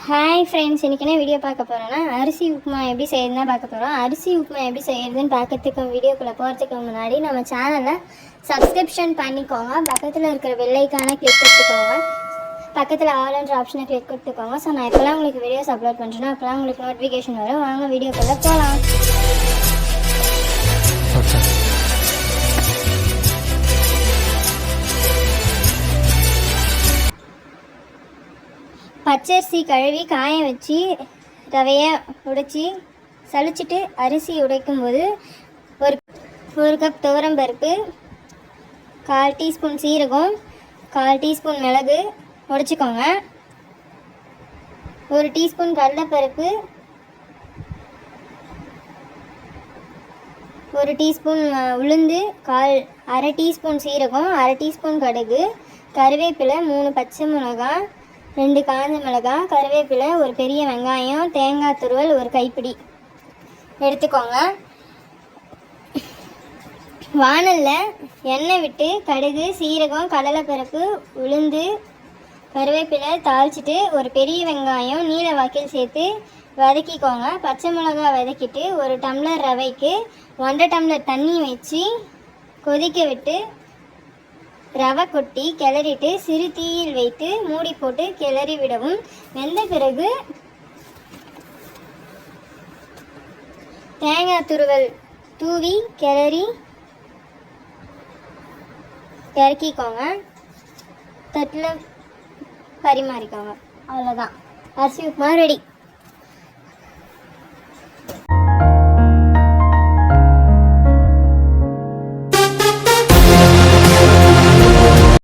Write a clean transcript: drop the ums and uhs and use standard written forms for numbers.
Hi friends, இன்றைக்கி என்ன video பார்க்க போகிறோன்னா அரிசி உப்புமா எப்படி செய்யறதுன்னு பார்க்க போகிறோம். அரிசி உப்புமா எப்படி செய்யறதுன்னு பார்க்கறதுக்கு வீடியோக்குள்ளே போகிறதுக்கு முன்னாடி நம்ம சேனலை சப்ஸ்கிரிப்ஷன் பண்ணிக்கோங்க. பக்கத்தில் இருக்கிற பெல்லைக்கான கிளிக் கொடுத்துக்கோங்க. பக்கத்தில் ஆல்ன்ற ஆப்ஷனை கிளிக் கொடுத்துக்கோங்க. ஸோ நான் இப்போலாம் உங்களுக்கு வீடியோஸ் அப்லோட் பண்ணுறேன்னா அப்போலாம் உங்களுக்கு நோட்டிஃபிகேஷன் வரும். வாங்க வீடியோக்குள்ளே போகலாம். பச்சரிசி கழுவி காய வச்சு ரவையை உடைச்சி சளிச்சிட்டு அரிசி உடைக்கும்போது ஒரு கப் துவரம்பருப்பு, 1/4 டீஸ்பூன் சீரகம், 1/4 டீஸ்பூன் மிளகு உடைச்சிக்கோங்க. 1 டீஸ்பூன் கடலைப்பருப்பு, 1 டீஸ்பூன் உளுந்து, 1/2 டீஸ்பூன் சீரகம், 1/2 டீஸ்பூன் கடுகு, கருவேப்பிலை, 3 பச்சை மிளகாய், 2 காஞ்ச மிளகாய், கருவேப்பிலை, ஒரு பெரிய வெங்காயம், தேங்காய் துருவல் 1 கைப்பிடி எடுத்துக்கோங்க. வாணலில் எண்ணெய் விட்டு கடுகு, சீரகம், கடலைப்பருப்பு, உளுந்து, கருவேப்பிலை தாளிச்சிட்டு ஒரு பெரிய வெங்காயம் நீல வாக்கில் சேர்த்து வதக்கிக்கோங்க. பச்சை மிளகாய் வதக்கிட்டு 1 டம்ளர் ரவைக்கு 1.5 டம்ளர் தண்ணி வச்சு கொதிக்க விட்டு ரவை கொட்டி கிளறிட்டு சிறு தீயில் வைத்து மூடி போட்டு கிளறி விடவும். வெந்த பிறகு தேங்காய் துருவல் தூவி கிளறி இறக்கிக்கோங்க. தட்டில் பரிமாறிக்கோங்க. அவ்வளோதான், அரிசி உப்புமா ரெடி.